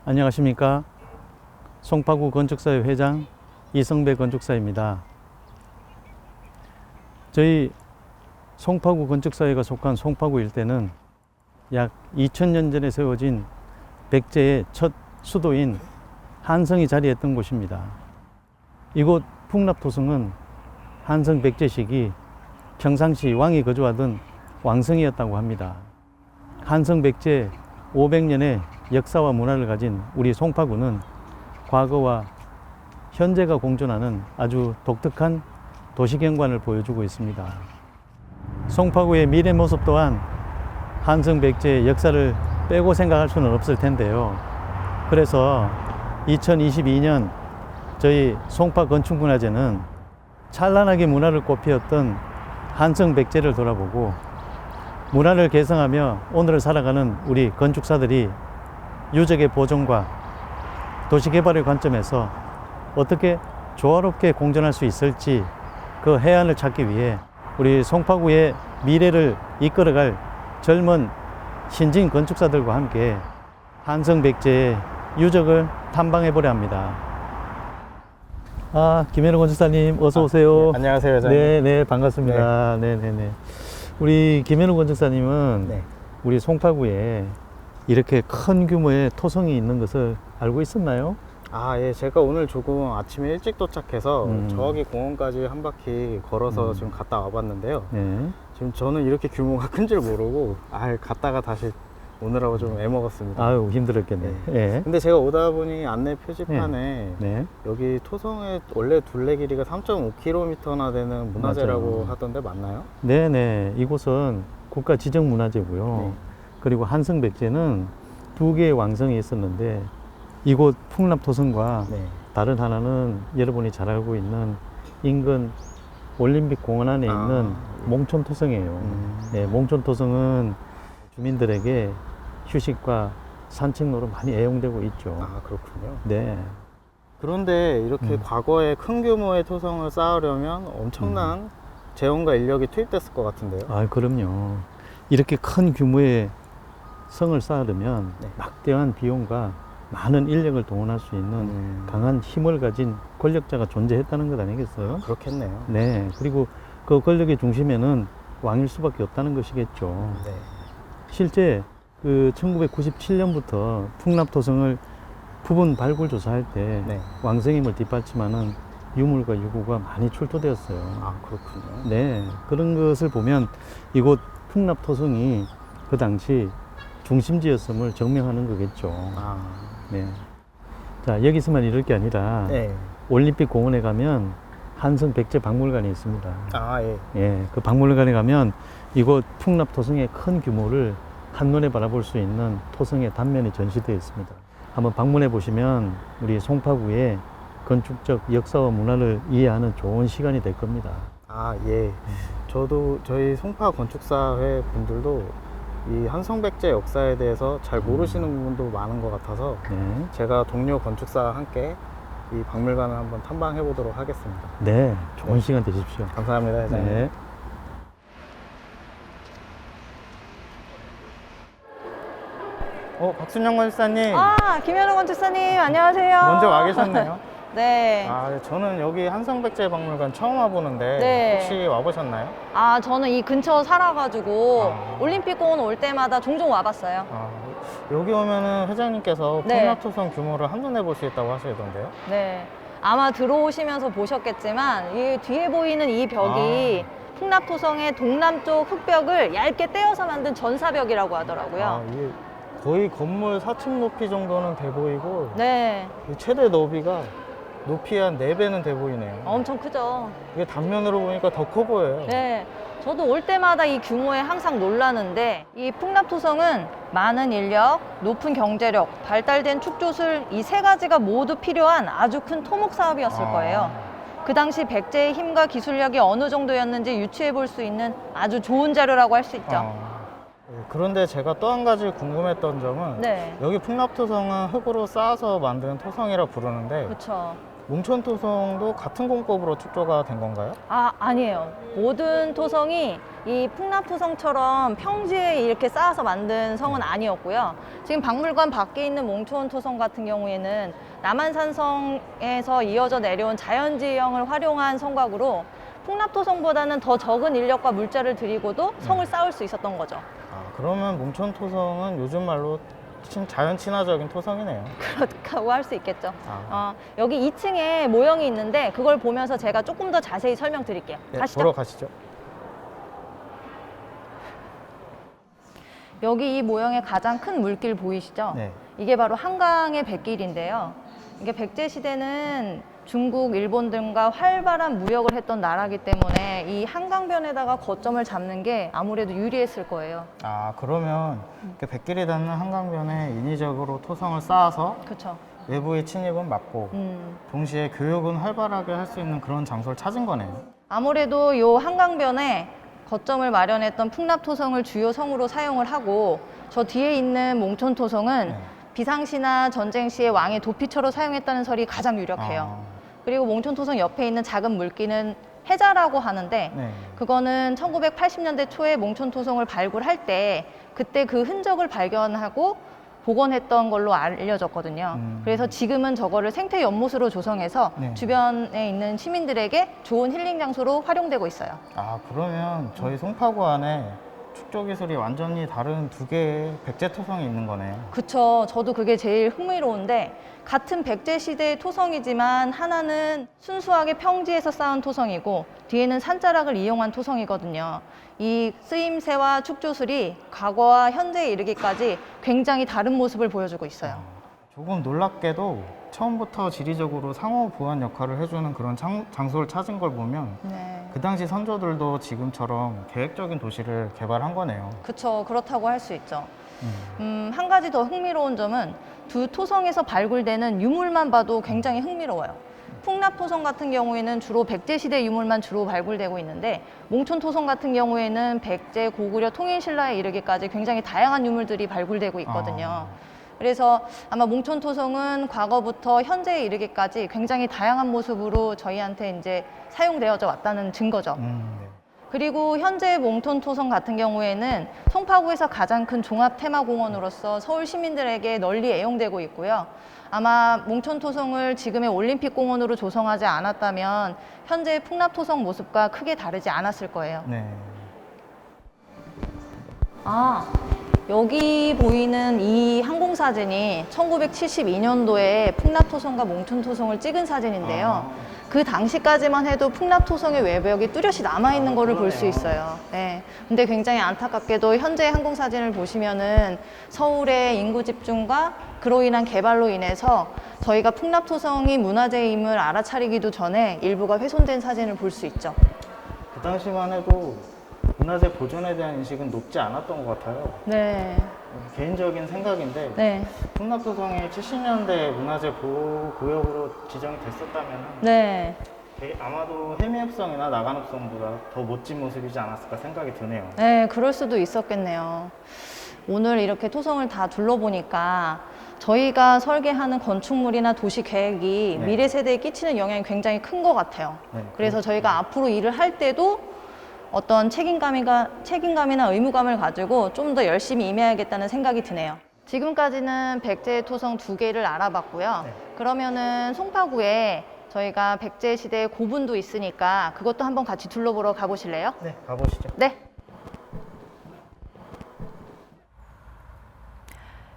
안녕하십니까. 송파구 건축사회 회장 이성배 건축사입니다. 저희 송파구 건축사회가 속한 송파구 일대는 약 2000년 전에 세워진 백제의 첫 수도인 한성이 자리했던 곳입니다. 이곳 풍납토성은 한성 백제 시기 평상시 왕이 거주하던 왕성이었다고 합니다. 한성 백제 500년의 역사와 문화를 가진 우리 송파구는 과거와 현재가 공존하는 아주 독특한 도시경관을 보여주고 있습니다. 송파구의 미래 모습 또한 한성 백제의 역사를 빼고 생각할 수는 없을 텐데요. 그래서 2022년 저희 송파 건축문화제는 찬란하게 문화를 꽃피웠던 한성 백제를 돌아보고 문화를 개성하며 오늘을 살아가는 우리 건축사들이 유적의 보존과 도시개발의 관점에서 어떻게 조화롭게 공존할 수 있을지 그 해안을 찾기 위해 우리 송파구의 미래를 이끌어갈 젊은 신진 건축사들과 함께 한성 백제의 유적을 탐방해 보려 합니다. 김현우 건축사님 어서 오세요. 네, 안녕하세요, 회장님. 네, 반갑습니다. 네. 우리 김현우 건축사님은 네. 우리 송파구에 이렇게 큰 규모의 토성이 있는 것을 알고 있었나요? 예, 제가 오늘 조금 아침에 일찍 도착해서 저기 공원까지 한 바퀴 걸어서 지금 갔다 와봤는데요. 네. 지금 저는 이렇게 규모가 큰 줄 모르고 갔다가 다시 오느라고 좀 애먹었습니다. 아유, 힘들었겠네. 네. 근데 제가 오다 보니 안내 표지판에 네. 여기 토성의 원래 둘레 길이가 3.5km나 되는 문화재라고 맞아요. 하던데 맞나요? 네네. 이곳은 국가 지정 문화재고요. 네. 그리고 한성 백제는 두 개의 왕성이 있었는데 이곳 풍납토성과 네. 다른 하나는 여러분이 잘 알고 있는 인근 올림픽 공원 안에 있는 몽촌토성이에요. 네, 몽촌토성은 주민들에게 휴식과 산책로로 많이 애용되고 있죠. 그렇군요. 네. 그런데 이렇게 과거에 큰 규모의 토성을 쌓으려면 엄청난 재원과 인력이 투입됐을 것 같은데요. 그럼요. 이렇게 큰 규모의 성을 쌓으려면 네. 막대한 비용과 많은 인력을 동원할 수 있는 강한 힘을 가진 권력자가 존재했다는 것 아니겠어요? 그렇겠네요. 네. 그리고 그 권력의 중심에는 왕일 수밖에 없다는 것이겠죠. 네. 실제 그 1997년부터 풍납토성을 부분 발굴 조사할 때 네. 왕성임을 뒷받침하는 유물과 유구가 많이 출토되었어요. 그렇군요. 네, 그런 것을 보면 이곳 풍납토성이 그 당시 중심지였음을 증명하는 거겠죠. 네. 자, 여기서만 이럴 게 아니라 네. 올림픽 공원에 가면 한성 백제 박물관이 있습니다. 예. 예, 그 박물관에 가면 이곳 풍납토성의 큰 규모를 한눈에 바라볼 수 있는 토성의 단면이 전시되어 있습니다. 한번 방문해 보시면 우리 송파구의 건축적 역사와 문화를 이해하는 좋은 시간이 될 겁니다. 예. 저도 저희 송파 건축사회 분들도 이 한성백제 역사에 대해서 잘 모르시는 부분도 많은 것 같아서 네. 제가 동료 건축사와 함께 이 박물관을 한번 탐방해 보도록 하겠습니다. 네, 좋은 시간 되십시오. 감사합니다, 회장님. 네. 박순영 건축사님. 김현우 건축사님, 안녕하세요. 먼저 와 계셨네요. 네. 저는 여기 한성백제 박물관 처음 와보는데 네. 혹시 와보셨나요? 저는 이 근처 살아가지고 아. 올림픽 공원 올 때마다 종종 와봤어요. 여기 오면은 회장님께서 네. 풍납토성 규모를 한눈에 볼 수 있다고 하시던데요? 네. 아마 들어오시면서 보셨겠지만 이 뒤에 보이는 이 벽이 풍납토성의 동남쪽 흙벽을 얇게 떼어서 만든 전사벽이라고 하더라고요. 이게 거의 건물 4층 높이 정도는 돼 보이고 네. 이 최대 너비가 높이 한 4배는 돼 보이네요. 엄청 크죠. 이게 단면으로 보니까 더 커 보여요. 네. 저도 올 때마다 이 규모에 항상 놀라는데 이 풍납토성은 많은 인력, 높은 경제력, 발달된 축조술 이 세 가지가 모두 필요한 아주 큰 토목 사업이었을 거예요. 그 당시 백제의 힘과 기술력이 어느 정도였는지 유추해 볼 수 있는 아주 좋은 자료라고 할 수 있죠. 그런데 제가 또 한 가지 궁금했던 점은 네. 여기 풍납토성은 흙으로 쌓아서 만든 토성이라 부르는데 그렇죠. 몽촌토성도 같은 공법으로 축조가 된 건가요? 아니에요. 모든 토성이 이 풍납토성처럼 평지에 이렇게 쌓아서 만든 성은 아니었고요. 지금 박물관 밖에 있는 몽초원 토성 같은 경우에는 남한산성에서 이어져 내려온 자연지형을 활용한 성곽으로 풍납토성보다는 더 적은 인력과 물자를 들이고도 성을 쌓을 수 있었던 거죠. 그러면 몽촌 토성은 요즘 말로 자연 친화적인 토성이네요. 그렇다고 할 수 있겠죠. 여기 2층에 모형이 있는데 그걸 보면서 제가 조금 더 자세히 설명드릴게요. 네, 가시죠. 보러 가시죠. 여기 이 모형의 가장 큰 물길 보이시죠? 네. 이게 바로 한강의 백길인데요. 이게 백제 시대는 중국, 일본 등과 활발한 무역을 했던 나라기 때문에 이 한강변에다가 거점을 잡는 게 아무래도 유리했을 거예요. 그러면 이렇게 백길이 닿는 한강변에 인위적으로 토성을 쌓아서 그렇죠. 외부의 침입은 막고 동시에 교육은 활발하게 할 수 있는 그런 장소를 찾은 거네요. 아무래도 요 한강변에 거점을 마련했던 풍납토성을 주요 성으로 사용을 하고 저 뒤에 있는 몽촌토성은 네. 비상시나 전쟁 시에 왕의 도피처로 사용했다는 설이 가장 유력해요. 그리고 몽촌토성 옆에 있는 작은 물기는 해자라고 하는데 네. 그거는 1980년대 초에 몽촌토성을 발굴할 때 그때 그 흔적을 발견하고 복원했던 걸로 알려졌거든요. 그래서 지금은 저거를 생태 연못으로 조성해서 네. 주변에 있는 시민들에게 좋은 힐링 장소로 활용되고 있어요. 그러면 저희 송파구 안에 축조 기술이 완전히 다른 두 개의 백제 토성이 있는 거네요. 그쵸. 저도 그게 제일 흥미로운데 같은 백제 시대의 토성이지만 하나는 순수하게 평지에서 쌓은 토성이고 뒤에는 산자락을 이용한 토성이거든요. 이 쓰임새와 축조술이 과거와 현재에 이르기까지 굉장히 다른 모습을 보여주고 있어요. 조금 놀랍게도 처음부터 지리적으로 상호 보완 역할을 해주는 그런 장소를 찾은 걸 보면 네. 그 당시 선조들도 지금처럼 계획적인 도시를 개발한 거네요. 그쵸. 그렇다고 할 수 있죠. 한 가지 더 흥미로운 점은 두 토성에서 발굴되는 유물만 봐도 굉장히 흥미로워요. 풍납토성 같은 경우에는 주로 백제시대 유물만 주로 발굴되고 있는데 몽촌토성 같은 경우에는 백제, 고구려, 통일신라에 이르기까지 굉장히 다양한 유물들이 발굴되고 있거든요. 그래서 아마 몽촌토성은 과거부터 현재에 이르기까지 굉장히 다양한 모습으로 저희한테 이제 사용되어져 왔다는 증거죠. 네. 그리고 현재 몽촌토성 같은 경우에는 송파구에서 가장 큰 종합 테마공원으로서 서울 시민들에게 널리 애용되고 있고요. 아마 몽촌토성을 지금의 올림픽공원으로 조성하지 않았다면 현재의 풍납토성 모습과 크게 다르지 않았을 거예요. 네. 여기 보이는 이 항공사진이 1972년도에 풍납토성과 몽촌토성을 찍은 사진인데요. 그 당시까지만 해도 풍납토성의 외벽이 뚜렷이 남아있는 거를 볼 수 있어요. 네. 근데 굉장히 안타깝게도 현재 항공사진을 보시면은 서울의 인구 집중과 그로 인한 개발로 인해서 저희가 풍납토성이 문화재임을 알아차리기도 전에 일부가 훼손된 사진을 볼 수 있죠. 그 당시만 해도 문화재 보존에 대한 인식은 높지 않았던 것 같아요. 네. 개인적인 생각인데 네. 풍납토성이 70년대 문화재 보호구역으로 지정이 됐었다면 네. 아마도 해미읍성이나 나간읍성보다 더 멋진 모습이지 않았을까 생각이 드네요. 네, 그럴 수도 있었겠네요. 오늘 이렇게 토성을 다 둘러보니까 저희가 설계하는 건축물이나 도시 계획이 네. 미래 세대에 끼치는 영향이 굉장히 큰 것 같아요. 네, 그래서 저희가 앞으로 일을 할 때도 어떤 책임감이나 의무감을 가지고 좀 더 열심히 임해야겠다는 생각이 드네요. 지금까지는 백제 토성 2개를 알아봤고요. 네. 그러면은 송파구에 저희가 백제 시대 고분도 있으니까 그것도 한번 같이 둘러보러 가보실래요? 네, 가보시죠. 네.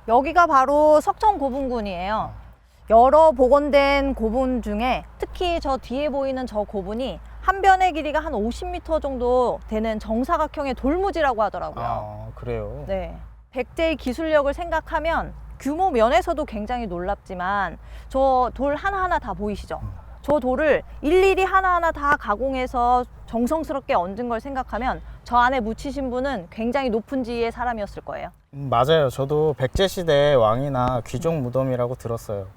여기가 바로 석천고분군이에요. 여러 복원된 고분 중에 특히 저 뒤에 보이는 저 고분이 한 변의 길이가 한 50m 정도 되는 정사각형의 돌무지라고 하더라고요. 그래요? 네. 백제의 기술력을 생각하면 규모 면에서도 굉장히 놀랍지만 저 돌 하나하나 다 보이시죠? 저 돌을 일일이 하나하나 다 가공해서 정성스럽게 얹은 걸 생각하면 저 안에 묻히신 분은 굉장히 높은 지위의 사람이었을 거예요. 맞아요. 저도 백제시대 왕이나 귀족 무덤이라고 들었어요.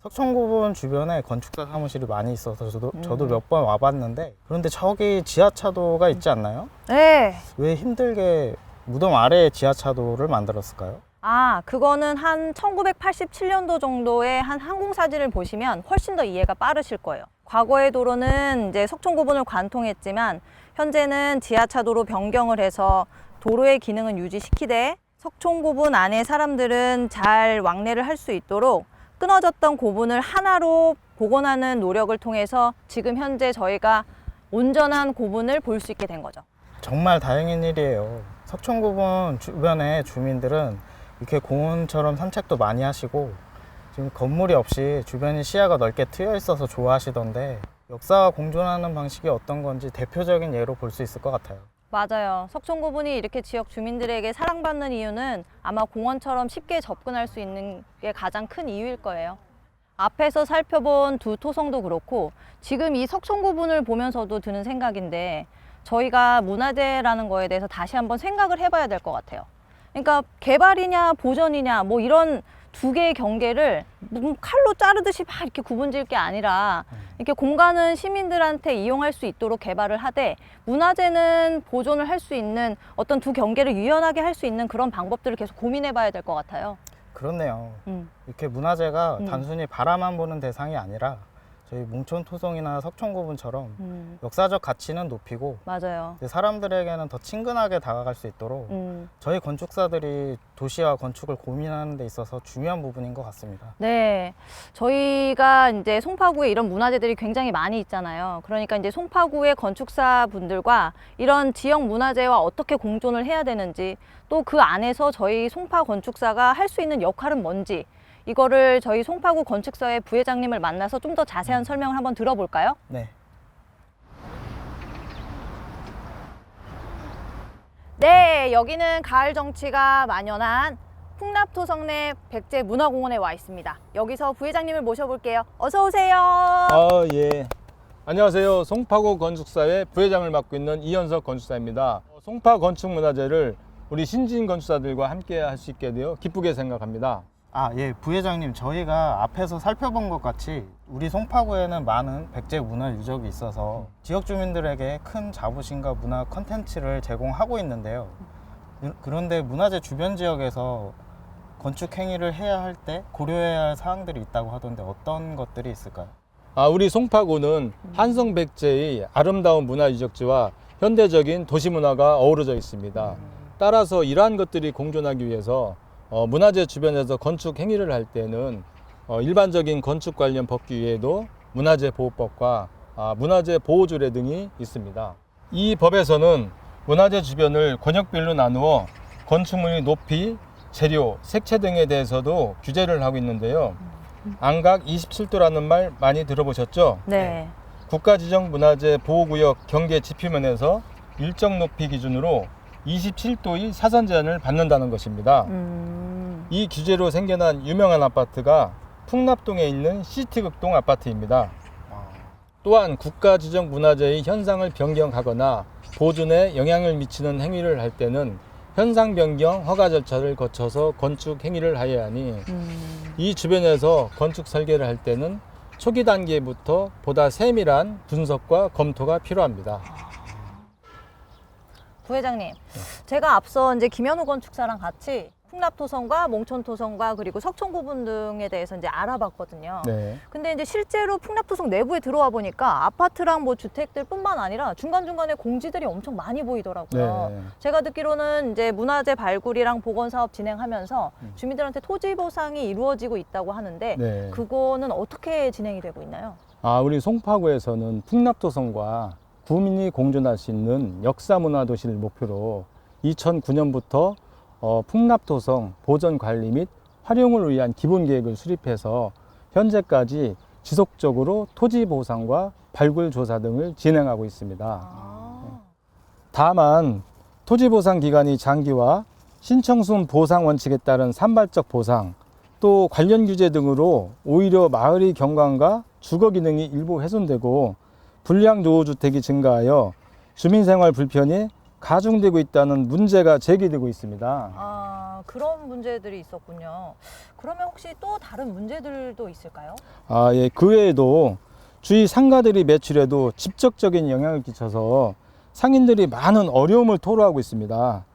석천고분 주변에 건축사 사무실이 많이 있어서 저도 몇 번 와봤는데 그런데 저기 지하차도가 있지 않나요? 네. 왜 힘들게 무덤 아래에 지하차도를 만들었을까요? 그거는 한 1987년도 정도의 한 항공사진을 보시면 훨씬 더 이해가 빠르실 거예요. 과거의 도로는 이제 석천고분을 관통했지만 현재는 지하차도로 변경을 해서 도로의 기능은 유지시키되 석촌고분 안에 사람들은 잘 왕래를 할 수 있도록 끊어졌던 고분을 하나로 복원하는 노력을 통해서 지금 현재 저희가 온전한 고분을 볼 수 있게 된 거죠. 정말 다행인 일이에요. 석촌고분 주변의 주민들은 이렇게 공원처럼 산책도 많이 하시고 지금 건물이 없이 주변이 시야가 넓게 트여 있어서 좋아하시던데 역사와 공존하는 방식이 어떤 건지 대표적인 예로 볼 수 있을 것 같아요. 맞아요. 석촌고분이 이렇게 지역 주민들에게 사랑받는 이유는 아마 공원처럼 쉽게 접근할 수 있는 게 가장 큰 이유일 거예요. 앞에서 살펴본 두 토성도 그렇고 지금 이 석촌고분을 보면서도 드는 생각인데 저희가 문화재라는 거에 대해서 다시 한번 생각을 해봐야 될 것 같아요. 그러니까 개발이냐 보존이냐 뭐 이런 두 개의 경계를 칼로 자르듯이 막 이렇게 구분 지을 게 아니라 이렇게 공간은 시민들한테 이용할 수 있도록 개발을 하되 문화재는 보존을 할 수 있는 어떤 두 경계를 유연하게 할 수 있는 그런 방법들을 계속 고민해 봐야 될 것 같아요. 그렇네요. 이렇게 문화재가 음. 단순히 바라만 보는 대상이 아니라 저희 몽촌토성이나 석촌고분처럼 역사적 가치는 높이고 맞아요. 이제 사람들에게는 더 친근하게 다가갈 수 있도록 저희 건축사들이 도시와 건축을 고민하는 데 있어서 중요한 부분인 것 같습니다. 네, 저희가 이제 송파구에 이런 문화재들이 굉장히 많이 있잖아요. 그러니까 이제 송파구의 건축사 분들과 이런 지역 문화재와 어떻게 공존을 해야 되는지, 또 그 안에서 저희 송파 건축사가 할 수 있는 역할은 뭔지, 이거를 저희 송파구 건축사의 부회장님을 만나서 좀 더 자세한 설명을 한번 들어볼까요? 네. 네, 여기는 가을 정취가 만연한 풍납토성 내 백제문화공원에 와 있습니다. 여기서 부회장님을 모셔볼게요. 어서 오세요. 예. 안녕하세요. 송파구 건축사의 부회장을 맡고 있는 이현석 건축사입니다. 송파 건축문화재를 우리 신진 건축사들과 함께 할 수 있게 되어 기쁘게 생각합니다. 예, 부회장님, 저희가 앞에서 살펴본 것 같이 우리 송파구에는 많은 백제 문화 유적이 있어서 지역 주민들에게 큰 자부심과 문화 컨텐츠를 제공하고 있는데요. 그런데 문화재 주변 지역에서 건축 행위를 해야 할 때 고려해야 할 사항들이 있다고 하던데 어떤 것들이 있을까요? 우리 송파구는 한성 백제의 아름다운 문화 유적지와 현대적인 도시 문화가 어우러져 있습니다. 따라서 이러한 것들이 공존하기 위해서 문화재 주변에서 건축 행위를 할 때는 일반적인 건축 관련 법규 외에도 문화재 보호법과 문화재 보호조례 등이 있습니다. 이 법에서는 문화재 주변을 권역별로 나누어 건축물의 높이, 재료, 색채 등에 대해서도 규제를 하고 있는데요. 안각 27도라는 말 많이 들어보셨죠? 네. 국가지정 문화재 보호구역 경계 지표면에서 일정 높이 기준으로 27도의 사선 제한을 받는다는 것입니다. 이 규제로 생겨난 유명한 아파트가 풍납동에 있는 시티극동 아파트입니다. 또한 국가지정 문화재의 현상을 변경하거나 보존에 영향을 미치는 행위를 할 때는 현상 변경 허가 절차를 거쳐서 건축 행위를 하여야 하니 이 주변에서 건축 설계를 할 때는 초기 단계부터 보다 세밀한 분석과 검토가 필요합니다. 부회장님, 제가 앞서 이제 김현우 건축사랑 같이 풍납토성과 몽촌토성과 그리고 석촌고분 등에 대해서 이제 알아봤거든요. 네. 근데 이제 실제로 풍납토성 내부에 들어와 보니까 아파트랑 뭐 주택들뿐만 아니라 중간중간에 공지들이 엄청 많이 보이더라고요. 네. 제가 듣기로는 이제 문화재 발굴이랑 복원 사업 진행하면서 주민들한테 토지 보상이 이루어지고 있다고 하는데 네. 그거는 어떻게 진행이 되고 있나요? 우리 송파구에서는 풍납토성과 구민이 공존할 수 있는 역사문화도시를 목표로 2009년부터 풍납토성 보전관리 및 활용을 위한 기본계획을 수립해서 현재까지 지속적으로 토지 보상과 발굴 조사 등을 진행하고 있습니다. 다만 토지 보상 기간이 장기화, 신청순 보상 원칙에 따른 산발적 보상, 또 관련 규제 등으로 오히려 마을의 경관과 주거 기능이 일부 훼손되고 불량 노후주택이 증가하여 주민생활 불편이 가중되고 있다는 문제가 제기되고 있습니다. 그런 문제들이 있었군요. 그러면 혹시 또 다른 문제들도 있을까요? 예, 그 외에도 주위 상가들이 매출에도 직접적인 영향을 끼쳐서 상인들이 많은 어려움을 토로하고 있습니다.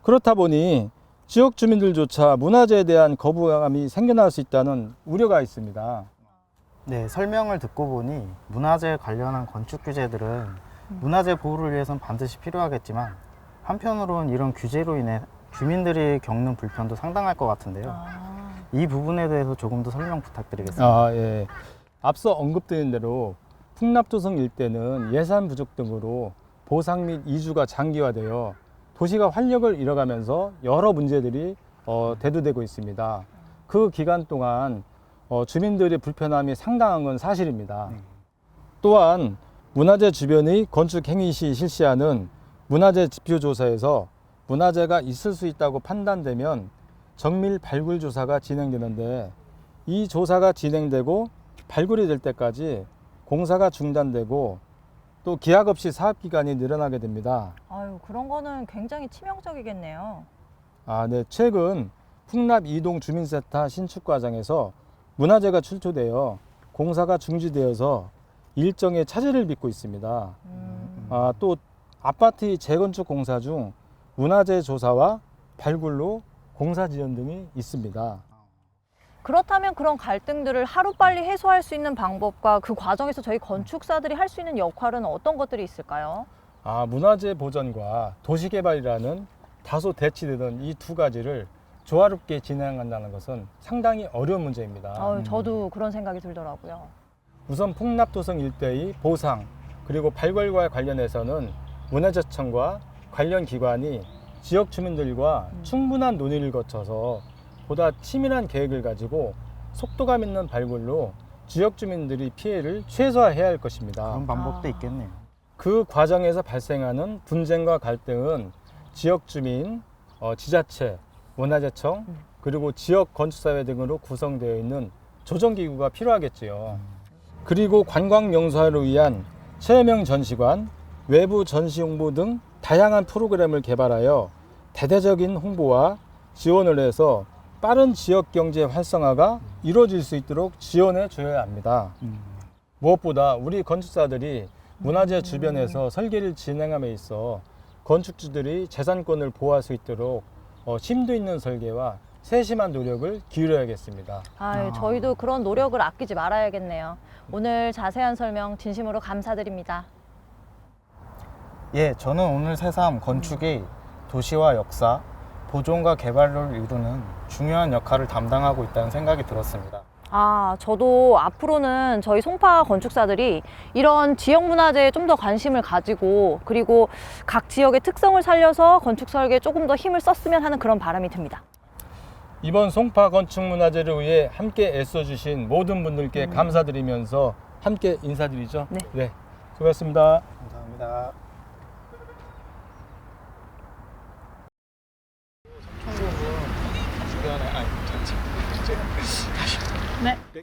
그렇다 보니 지역 주민들조차 문화재에 대한 거부감이 생겨날 수 있다는 우려가 있습니다. 네, 설명을 듣고 보니 문화재 관련한 건축 규제들은 문화재 보호를 위해서는 반드시 필요하겠지만 한편으로는 이런 규제로 인해 주민들이 겪는 불편도 상당할 것 같은데요. 아, 이 부분에 대해서 조금 더 설명 부탁드리겠습니다. 아, 예. 앞서 언급드린 대로 풍납토성 일대는 예산 부족 등으로 보상 및 이주가 장기화되어 도시가 활력을 잃어가면서 여러 문제들이 대두되고 있습니다. 그 기간 동안 주민들의 불편함이 상당한 건 사실입니다. 또한 문화재 주변의 건축 행위 시 실시하는 문화재 지표 조사에서 문화재가 있을 수 있다고 판단되면 정밀 발굴 조사가 진행되는데, 이 조사가 진행되고 발굴이 될 때까지 공사가 중단되고 또 기약 없이 사업 기간이 늘어나게 됩니다. 아유, 그런 거는 굉장히 치명적이겠네요. 네. 최근 풍납 이동 주민센터 신축 과정에서 문화재가 출토되어 공사가 중지되어서 일정의 차질을 빚고 있습니다. 또 아파트 재건축 공사 중 문화재 조사와 발굴로 공사 지연 등이 있습니다. 그렇다면 그런 갈등들을 하루빨리 해소할 수 있는 방법과 그 과정에서 저희 건축사들이 할 수 있는 역할은 어떤 것들이 있을까요? 문화재 보전과 도시개발이라는 다소 대치되던 이 두 가지를 조화롭게 진행한다는 것은 상당히 어려운 문제입니다. 아유, 저도 그런 생각이 들더라고요. 우선 풍납토성 일대의 보상 그리고 발굴과 관련해서는 문화재청과 관련 기관이 지역 주민들과 충분한 논의를 거쳐서 보다 치밀한 계획을 가지고 속도감 있는 발굴로 지역 주민들이 피해를 최소화해야 할 것입니다. 그런 방법도 있겠네요. 그 과정에서 발생하는 분쟁과 갈등은 지역 주민, 지자체, 문화재청, 그리고 지역 건축사회 등으로 구성되어 있는 조정기구가 필요하겠지요. 그리고 관광 명소화를 위한 체험형 전시관, 외부 전시 홍보 등 다양한 프로그램을 개발하여 대대적인 홍보와 지원을 해서 빠른 지역 경제 활성화가 이루어질 수 있도록 지원해 줘야 합니다. 무엇보다 우리 건축사들이 문화재 주변에서 설계를 진행함에 있어 건축주들이 재산권을 보호할 수 있도록 심도 있는 설계와 세심한 노력을 기울여야겠습니다. 아유, 저희도 그런 노력을 아끼지 말아야겠네요. 오늘 자세한 설명 진심으로 감사드립니다. 예, 저는 오늘 새삼 건축이 도시와 역사, 보존과 개발을 이루는 중요한 역할을 담당하고 있다는 생각이 들었습니다. 저도 앞으로는 저희 송파 건축사들이 이런 지역 문화재에 좀 더 관심을 가지고, 그리고 각 지역의 특성을 살려서 건축 설계에 조금 더 힘을 썼으면 하는 그런 바람이 듭니다. 이번 송파 건축문화재를 위해 함께 애써주신 모든 분들께 감사드리면서 함께 인사드리죠. 네. 수고하셨습니다. 감사합니다.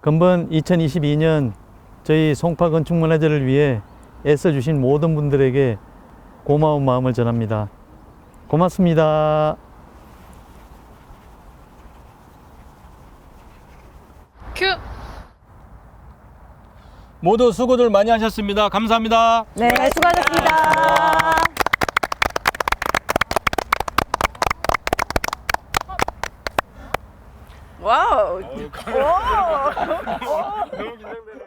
금번 2022년 저희 송파 건축문화재를 위해 애써주신 모든 분들에게 고마운 마음을 전합니다. 고맙습니다. 큐! 모두 수고들 많이 하셨습니다. 감사합니다. 네, 수고하셨습니다. 와우. 너무 긴장되네.